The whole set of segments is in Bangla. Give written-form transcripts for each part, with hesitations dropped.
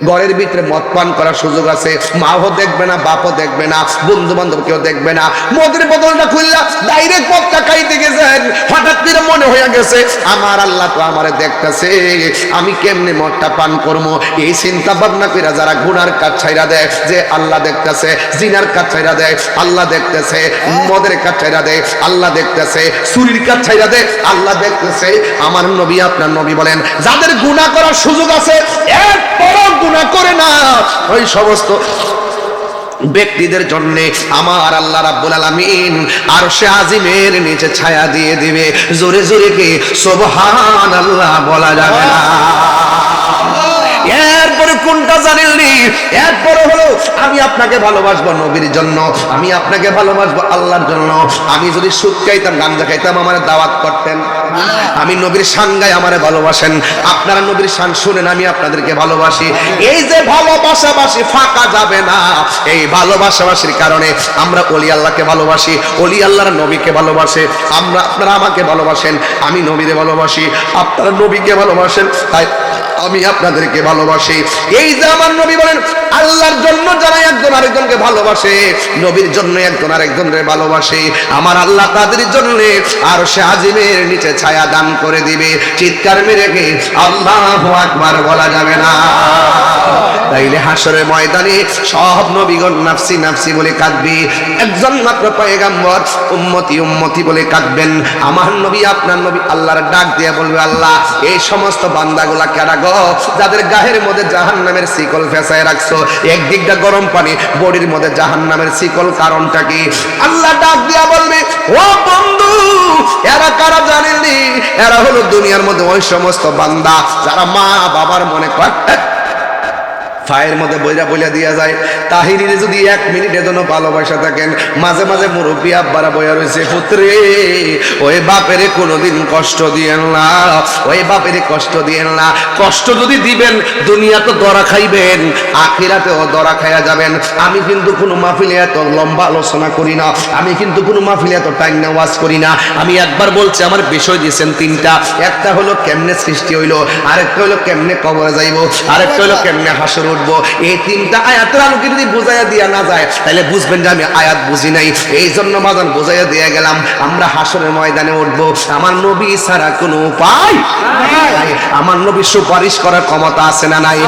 ঘরের ভিতরে মদ পান করার সুযোগ আছে, মাও দেখবে না, বাপও দেখবে না, বন্ধু বান্ধব কেউ দেখবে না। মদের বোতলটা খুললা ডাইরেক্ট মদটা খাইতে গেছেন, হঠাৎ করে মনে হয়ে গেছে আমার আল্লাহ তো আমারে দেখতেছে, আমি কেমনে মদটা পান করবো। এই চিন্তা ভাবনা করে যারা গুনার কাজ ছাইরা দেয়, যে আল্লাহ দেখতেছে, জিনার কাজ ছাইরা দেয় আল্লাহ দেখতেছে, মদের কাজ ছাইরা দেয় আল্লাহ দেখতেছে, চুরির কাজ ছাইরা দেয় আল্লাহ দেখতেছে। আমার নবী আপনার নবী বলেন, যাদের গুনাহ করার সুযোগ আছে এরপরও গুনাহ করে না, ওই সমস্ত ব্যক্তিদের জন্য আমার আল্লাহ রাব্বুল আলামিন আরশে আজিমের নিচে ছায়া দিয়ে দিবে। জোরে জোরে কি সুবহানাল্লাহ বলা যাবে না? এরপরে কোনটা জানেননি? এরপরে হলো আমি আপনাকে ভালোবাসবো নবীর জন্য, আমি আপনাকে ভালোবাসবো আল্লাহর জন্য। আমি যদি সুদ খাইতাম, গাঞ্জা খাইতাম, আমার দাওয়াত করতেন। আমি নবীর শান গাই, আমারে ভালোবাসেন। আপনারা নবীর শান শুনেন, আমি আপনাদেরকে ভালোবাসি। এই যে ভালোবাসাবাসি ফাঁকা যাবে না, এই ভালোবাসাবাসির কারণে আমরা ওলি আল্লাহকে ভালোবাসি, ওলি আল্লাহর নবীকে ভালোবাসে। আপনারা আমাকে ভালোবাসেন, আমি নবীরে ভালোবাসি, আপনারা নবীকে ভালোবাসেন, তাই আমি আপনাদেরকে ভালোবাসি। এই যে আমার নবী বলেন, আল্লাহর জন্য যারা একজন আরেকজনকে ভালোবাসে, নবীর জন্য একজন আরেকজনের ভালোবাসে, আমার আল্লাহ তাদের জন্য আরশে আজিমের নিচে ছায়া দান করে দিবে। চিৎকার মেরে গে আল্লাহু আকবার বলা যাবে না? তাইলে হাসরের ময়দানে সব নবীগণ নাফসি নাফসি বলে কাঁদবে, একজন মাত্র পয়গম্বর উম্মতি উম্মতি বলে কাঁদবেন। আমার নবী আপনার নবী আল্লাহর ডাক দিয়ে বলবে, আল্লাহ এই সমস্ত বান্দাগুলা কারা গো, যাদের গায়ের মধ্যে জাহান্নামের শিকল ফেসায় রাখছো, একদিকটা গরম পানি, বডির মধ্যে জাহান্নামের শিকল, কারণটা কি? আল্লাহ ডাক দিয়া বলবে, ও বন্ধু, এরা কারা জানেননি? এরা হলো দুনিয়ার মধ্যে ওই সমস্ত বান্দা যারা মা বাবার মনে করে ফায়ের মধ্যে বইরা বইলা দিয়া যায়। তাহিরিরে যদি 1 মিনিটের জন্য ভালোবাসা থাকেন, মাঝে মাঝে মুরব্বী আব্বারা বইয়া রয়েছে, পুত্রে ওই বাপেরে কোনোদিন কষ্ট দিয়েন না, ওই বাপেরে কষ্ট দিয়েন না। কষ্ট যদি দিবেন, দুনিয়া তো দরা খাইবেন, আখিরাতেও দরা খাইয়া যাবেন। আমি কিন্তু কোনো মাহফিলে এত লম্বা আলোচনা করি না, আমি কিন্তু কোনো মাহফিলে এত টাইম না ওয়াজ করি না। আমি একবার বলছি, আমার বিষয় দিয়েছেন 3টা। একটা হলো কেমনে সৃষ্টি হইলো, আরেকটা হলো কেমনে কবরে যাইব, আরেকটা হলো কেমনে হাসর উঠবো। এই 3টা আয়াতের আলোকে যদি বুঝাইয়া দিয়া না যায়, তাহলে বুঝবেন যে আমি আয়াত বুঝি নাই। এই জন্য মাদান বুঝাইয়া দিয়া গেলাম, আমরা হাসরের ময়দানে উঠবো, আমার নবী ছাড়া কোনো উপায় নাই। আমার নবী সুপারিশ করার ক্ষমতা আছে না নাই?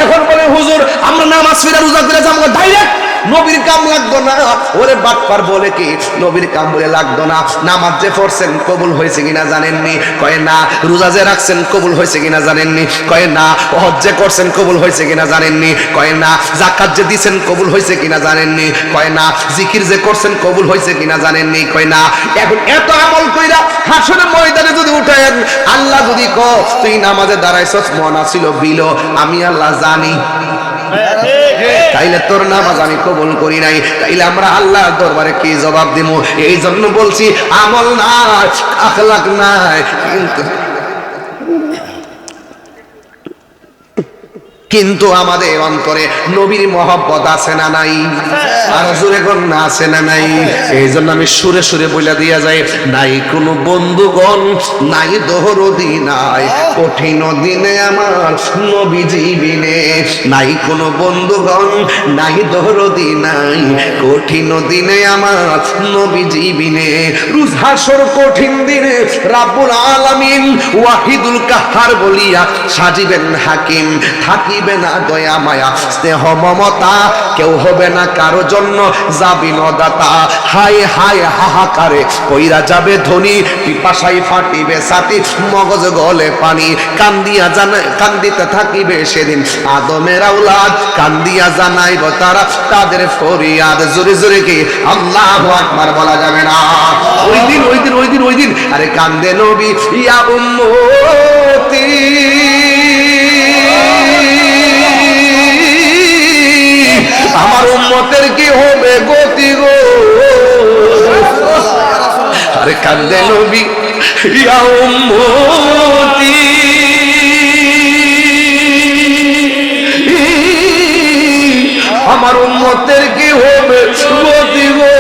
এখন বলে হুজুর আমরা নামাজ ফিরে রোজা করে যাবো ডাইরেক্ট, নবীর কাম লাগতো না। ওরে বাটপার বলে কি নবীর কাম বলে লাগতো না? নামাজ যে পড়ছেন কবুল হয়েছে কিনা জানেননি? কয় না। রোজা যে রাখছেন কবুল হয়েছে কিনা জানেননি? কয় না। হজ যে করছেন কবুল হয়েছে কিনা জানেননি? কয় না। যাকাত যে দিছেন কবুল হয়েছে কিনা জানেননি? কয় না। জিকির যে করছেন কবুল হয়েছে কিনা জানেননি? কয় না। এখন এত আমল কইরা হাসরের ময়দানে যদি উঠেন, আল্লাহ যদি ক তুই নামাজে দাঁড়াইছস, মন ছিল বিলো, আমি আল্লাহ জানি, তাইলে তোর নামাজ আমি কবুল করি নাই, তাইলে আমরা আল্লাহর দরবারে কি জবাব দিব? এই জন্য বলছি আমল নাই, আখলাক নাই, কিন্তু আমাদের অন্তরে নবীর মহব্বত আছে না নাই? আর জোরে কোন না আছে না নাই? এই জন্য আমি সুরে সুরে বইলা দিয়া যাই, নাই কোনো বন্ধুগণ, নাই দহরদি, নাই কঠিন দিনে আমার নবীজি বিনে, নাই কোনো বন্ধুগণ, নাই দহরদি, নাই কঠিন দিনে আমার নবীজি বিনে। রোজ হাসর কঠিন দিনে রাব্বুল আলামিন ওয়াহিদুল কাহ্হার বলিয়া সাজিবেন হাকিম, থাকিবে না দয়া মায়া স্নেহ মমতা, কেউ হবে না কারো জন্য যাবিন দাতা। হায় হায় হাহাকারে কইরা যাবে ধনী, পিপাসায় ফাটিবে ছাতি, মগজ গলে পানি, কান্দিয়া জানাই কান্দিতে থাকিবে সেদিন আদমের আওলাদ, কান্দিয়া জানাইব তারা তাদের ফরিয়াদ। জোরে জোরে কি আল্লাহু আকবার বলা যাবে না? ওই দিন ওই দিন ওই দিন ওই দিন আরে কান্দে নবী, ইয়া উম্মতি, আমার উম্মতের কি হবে গতি গো। আরে কান্দে নবী, ইয়া উম্মতি, আমার উম্মতের কি হবে গতি গো।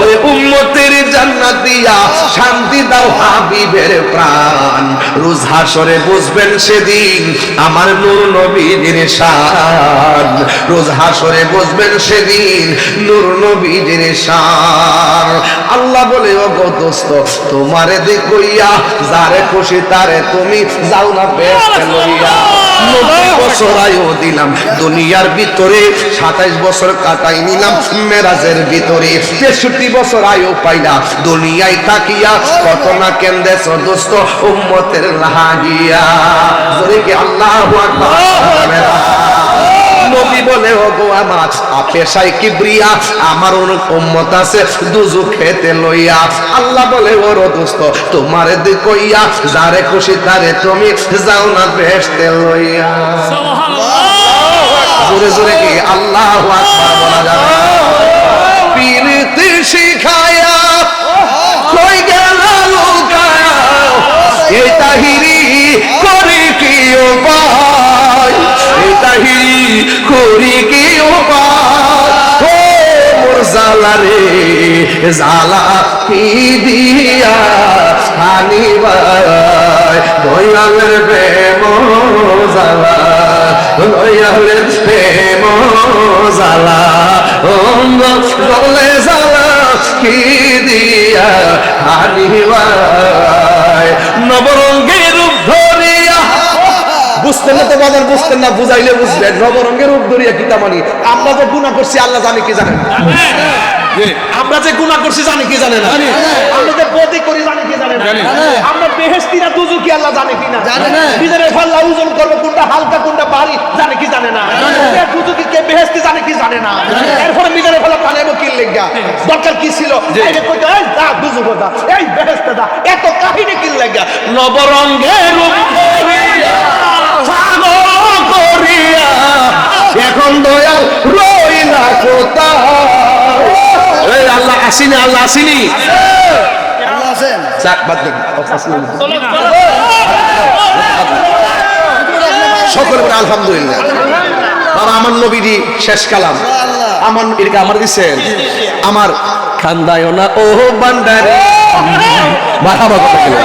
ওই উম্মতের জান্নাত জান্নাত দিয়া শান্তি দাও হাবিবের প্রাণ। রোজ হাসরে বুঝবেন সেদিন আমার নূর নবীর শান। রোজ হাসরে বুঝবেন সেদিন নূর নবীর শান। আল্লাহ বলে ও গো দোস্ত তোমারে দেখইয়া যারে খুশি তারে তুমি যাও না বেহেশতে লইয়া। 90 বছর আয়ু দিলাম দুনিয়ার ভিতরে, 27 বছর কাটাই নিলাম মেরাজের ভিতরে, 63 বছর আয়ু পাইলা দুনিয়ায় থাকিয়া কত না কেন্দেছ দোস্ত উম্মতের লাগিয়া। জোরে কি আল্লাহু আকবার। নবী বলে ও গো আমার পেশায় কিবরিয়া, আমার অনেক উম্মত আছে দুজখেতে লইয়া। আল্লাহ বলে ও দোস্ত তোমারে দেখইয়া যারে খুশি তারে তুমি যাও না বেহেশতে লইয়া। সুবহানাল্লাহ। জোরে জোরে কি আল্লাহু আকবার বলা যাবে। পীরতে শিখায়া কই গেল লুকায়া, এই তাহিরি করে কি উপায়, এই তাহিরি করি কি উপায়। ও মোর জালা রে জালা কি দিয়া হানিবাই, দয়ালের প্রেম জালা, দয়ালের প্রেম জালা, অঙ্গ গলে জালা কি দিয়া হানিবাই। নবরঙ্গের রূপ ধরিয়া, বুঝতেন না তো বাজার, বুঝতেন না, বুঝাইলে বুঝলেন। নবরঙ্গের রূপ ধরিয়া কিতা মানি, আমরা যে গুনাহ করছি আল্লাহ জানে কি জানেন, আমরা যে গুনাহ করছি জানে কি জানে না, আমরা যে বদি করি জানে কি জানে না, আমরা বেহেশতি না দুজকি আল্লাহ জানে কি না জানে না, বিজরে ফাল্লা ওজন করব কোনটা হালকা কোনটা ভারী জানে কি জানে না, কে দুজকি কে বেহেশতি জানে কি জানে না। এরপরে বিজরে ফাল্লা পানেবো কি লাগা, দরকার কি ছিল এই যে কইতে এই দা দুজকো দা এই বেহেশতে দা, এত কাহিনী কি লাগা। নবরঙ্গের রূপ ধরিয়া পাগল করিয়া এখন দয়াল রইলা কোথায়। এই আল্লাহ আসিনি, আল্লাহ আসিনি, আল্লাহ আছেন। যাক বাদ দেন, সকলে বলে আলহামদুলিল্লাহ। বাবা আমার নবীজি শেষ কালাম আমার এদিকে আমার দিচ্ছেন, আমার খান্দায় না ও বান্দারে মারহাবা কথা বলে,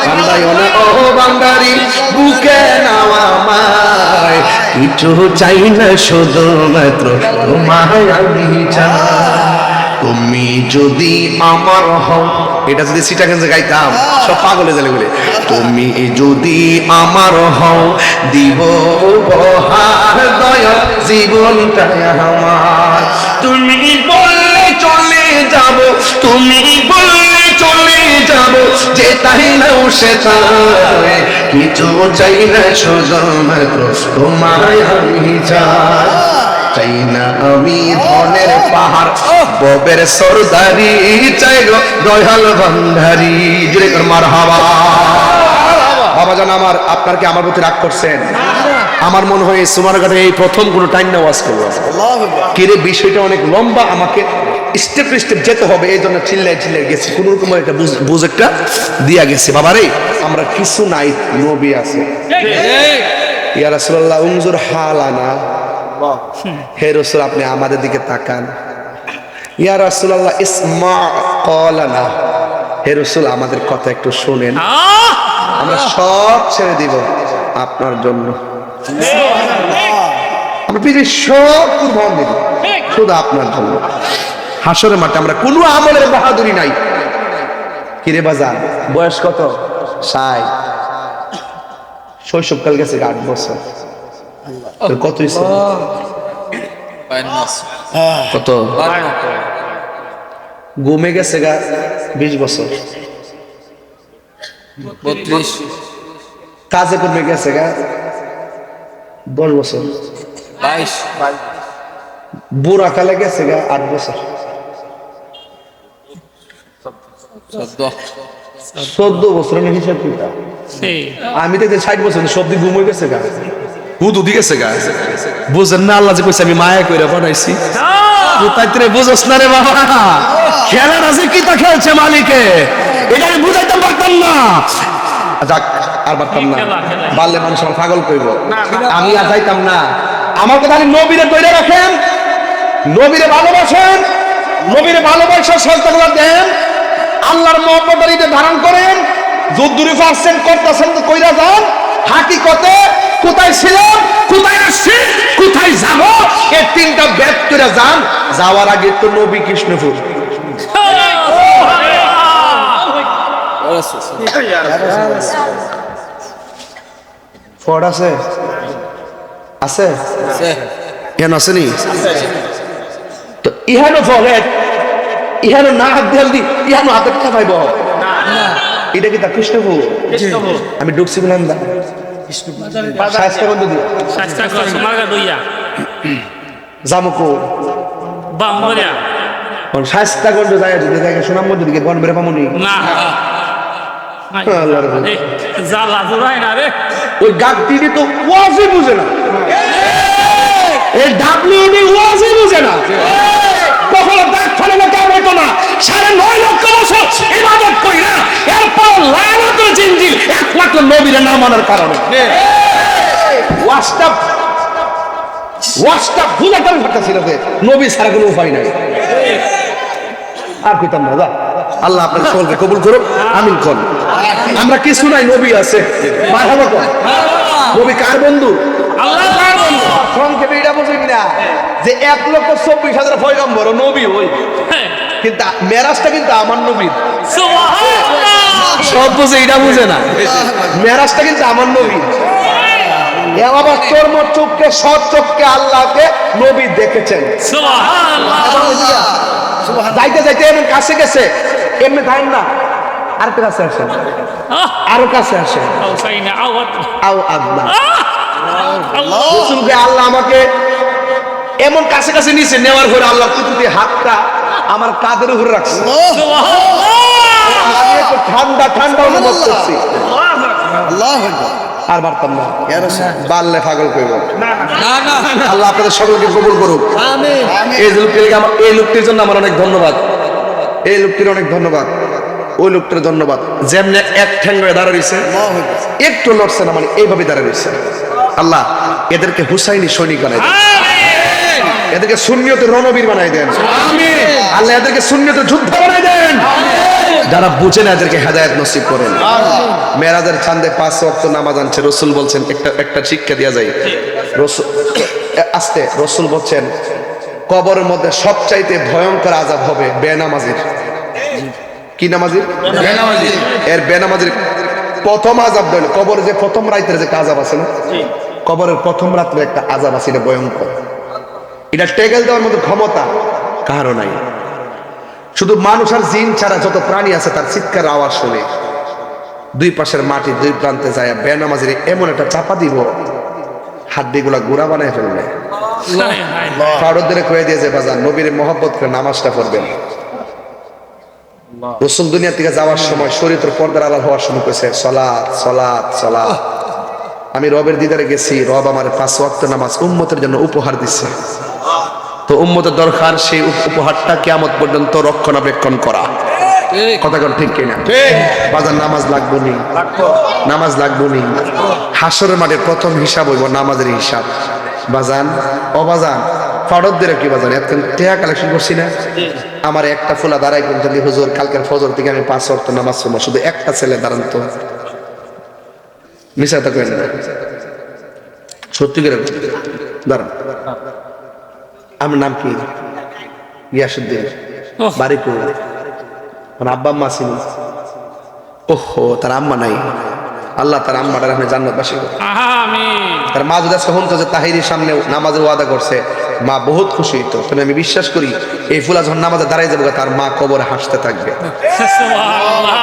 খান্দায় না ও বান্দারি বুকে নাওয়া মায়, কিছু চাই না শুধুমাত্র তোমায় আমি চাই। তুমি যদি আমার হও, এটা যদি সিটাগঞ্জে গাইতাম সব পাগলে জেলে বলে, তুমি যদি আমার হও দিব উপহার দয়া জীবনটা আমার। তুমি বললে চলে যাব, তুমি বললে চলে যাব, যে তাই নাও সে তাই, কিছু চাই না শুধুমাত্র তোমায় আমি চাই। চাই না আমি ধনের পাহাড় ববের সরদারি, চাই গো দয়াল ভান্ডারি। জোরে কর মারহাবা। বাবা জান আমার, আপনার কি আমার প্রতি রাগ করছেন? আমার মনে হয় সোনারঘাটে এই প্রথম কোনো টাইম না ওয়াজ করবো। কিরে বিষয়টা অনেক লম্বা, আমাকে স্টেপ স্টেপ যেতে হবে, এই জন্য চিল্লাই চিল্লাই গেছি, কোন রকম একটা বুঝ একটা দিয়া গেছে। বাবারে আমরা কিছু নাই, নবী আছে। ইয়া রাসূলুল্লাহ উনজুর হালানা, হে রাসূল আপনি আমাদের দিকে তাকান। ইয়া রাসূলুল্লাহ ইসমা ক্বালানা, হে রাসূল আমাদের কথা একটু শুনেন, আমরা সব ছেড়ে দিব আপনার জন্য। আমরা পৃথিবীর সব কুরবান দিব শুধু আপনার জন্য। হাসরের মাঠে আমরা কোনো আমলের বাহাদুরি নাই। কিরে বাজার বয়স কত? 60। শৈশবকাল গেছে 8 বছর। কত কত ঘুমে গেছে গা 20 বছর। 32 কাজে কমে গেছে গা 10 বছর। 22 বুড়া কালে গেছে গা 8 বছর। 14 বছর হিসাব কিতা। আমি তো 60 বছর সবদি ঘুম হয়ে গেছে গা, হুদ উদি গেছে গা। বুঝেন না আল্লাহ যে কইছে আমি মায়া কইরা বানাইছি, তাইতে বুঝছ না রে বাবা। খেলার আছে কিতা খেলছে মালিকে, এটা আমি বুঝাইতে পারতাম না। যাক আর পারতাম না, বাল্যে মানুষ আমার পাগল কইব, আমি আর যাইতাম না। আমার কথা নবীরে কইরা রাখেন, নবীরে ভালোবাসেন, নবীরে ভালোবাসা সজদাগুলো দেন, আল্লাহর মহব্বতের এটা ধারণ করেন, যদ্দুরি পারছেন করতেছেন তো কইরা যান। হাকিকতে কোথায় ছিলাম, কোথায় আসছি, কোথায় যাব, এই তিনটা ব্যাপ করে যান। যাওয়ার আগে তো নবী কৃষ্ণপুর ফোর্ড আছে, আছে কেন আসেনি? তো ইহানো ফলেট, ইহানো না হাত দেয়াল দি, ইহানো হাতে কথা পাইব। এটা কি তা কৃষ্ণপুর? আমি ঢুকছি বললাম দা শাস্তা বন্ধু দিয়ে জামুকো শাস্তা গন্ড যায় যদি দেখে সোনার মধ্যে দিকে গন বেড়ে পামনি ওই গাছটি তো ওয়াজই বুঝে না, এই ডাব্লিউডি ওয়াজই বুঝে না, কখনো দাগ ফেলে না, কেউ হইতো না। 9.5 লক্ষ বছর ইবাদত করি না, এরপর লায়নাতুল জিনজিল একমাত্র নবীর না মানার কারণে ওয়াজটা বুঝাতে পারতেছিল যে নবী ছাড়া কোনো উপায় নাই। আর কইতাম না, আল্লাহ আপনার সকলকে কবুল করুক, আমিন কোন। আমরা কিছু নাই, নবী আছে। মারহাবা কোন। নবী কার বন্ধু? আল্লাহ কার বন্ধু? সংক্ষেপে এটা বুঝি কিনা যে 1,24,000 পয়গম্বর নবী হই, কিন্তু মেরাজটা কিন্তু আমার নবীর। সুবহানাল্লাহ। সব বুঝে এটা বুঝে না, মেরাজটা কিন্তু আমার নবীর। আবার চর্ম চোখকে সৎ চোখকে আল্লাহকে নবী দেখেছেন। সুবহানাল্লাহ। যাইতে যাইতে এমন কাছে গেছে, এমনি থাকেন না, আর কাছে আসেন, আরো কাছে আসেন। আল্লাহ আমাকে এমন কাছে কাছে নিচে নেওয়ার পরে আল্লাহ কুতুতে হাতটা আমার কাঁধের উপরে রাখছে। আমি একটু ঠান্ডা ঠান্ডা অনুভব করছি। আর পারতাম না, বাড়লে পাগল করব। আল্লাহ আপনাদের সকলকে কবুল করুক। এই লোকটির জন্য আমার অনেক ধন্যবাদ, এই লোকটির অনেক ধন্যবাদ, ওই লোকটির ধন্যবাদ। যেমনি এক ঠ্যাং হয়ে দাঁড়িয়েছে, একটু লড়ছে না, মানে এইভাবে দাঁড়িয়েছে। আল্লাহ এদেরকে হুসাইনি সৈনিক বানাই দেন, এদেরকে সুন্নিয়তের রণবীর বানাই দেন। আল্লাহ এদেরকে সুন্নিয়তের যোদ্ধা বানাই দেন। যারা বুঝে না এদেরকে হেদায়েত নসিব করেন। মেরাজের চাঁদে 5 ওয়াক্ত নামাজ আনছে, রসুল বলছেন একটা শিক্ষা দেওয়া যায়। রসুল বলছেন কবরের মধ্যে সবচাইতে ভয়ঙ্কর আযাব হবে বেনামাজির। কি নামাজির? বেনামাজির। এর বেনামাজির প্রথম আযাব হলো কবরে যে প্রথম রাতের যে আযাব আছে না, কবরের প্রথম রাতের একটা আযাব আছে, এটা ভয়ঙ্কর। এটা টেকেল দেওয়ার মতো ক্ষমতা কারো নাই। শুধু মানুষ আর জিন ছাড়া যত প্রাণী আছে তার চিৎকার আওয়াজ শুনে দুই পাশের মাটি দুই প্রান্তে যায় বেনামাজির এমন একটা চাপা দিব, হাড্ডিগুলা গুড়া বানায় ফেলবে। ফারুকদের কয়ে দিয়েছে বাজার নবীর মহব্বত করে নামাজটা পড়বেন। রসুল দুনিয়া থেকে যাওয়ার সময় শরীয়তের পর্দার আড়াল হওয়ার সময় কইছে সালাত সালাত সালাত। আমি রবের দিদারে গেছি, রব আমার 5 ওয়াক্ত নামাজ উম্মতের জন্য উপহার দিচ্ছে। তো উম্মতের দরকার সেই উপহারটা কিয়ামত পর্যন্ত রক্ষণাবেক্ষণ করা। কথা কোন ঠিক কিনা? বাজার নামাজ লাগবো নি, নামাজ লাগবো নি। হাসরের মাঠে প্রথম হিসাব হইব নামাজের হিসাব। বাজান অবাজান ফারুকদের কি বাজান এতক্ষণ টাকা কালেকশন করছি না, আমার একটা ফুলা দাঁড়াই কিন্তু হুজুর কালকের ফজর থেকে আমি 5 ওয়াক্ত নামাজ পড়বো, শুধু একটা ছেলে দাঁড়ান তো। মিশা তো কেন সত্যি করে দাঁড়ান। আমার নাম কি? গিয়াসউদ্দিন। বাড়ি কো? আব্বা আম্মা ছিল। ওহো, তার আম্মা নাই। আল্লাহ তার আম্মাটার আপনি জান্নাতবাসী করুন। আমিন। তার মা যদি কখন তো যে তাহিরির সামনে নামাজের ওয়াদা করছে, মা বহুত খুশি হইতো। তবে আমি বিশ্বাস করি এই ফুলা যখন নামাজে দাঁড়াই যাবো তার মা কবরে হাসতে থাকবে। সুবহানাল্লাহ।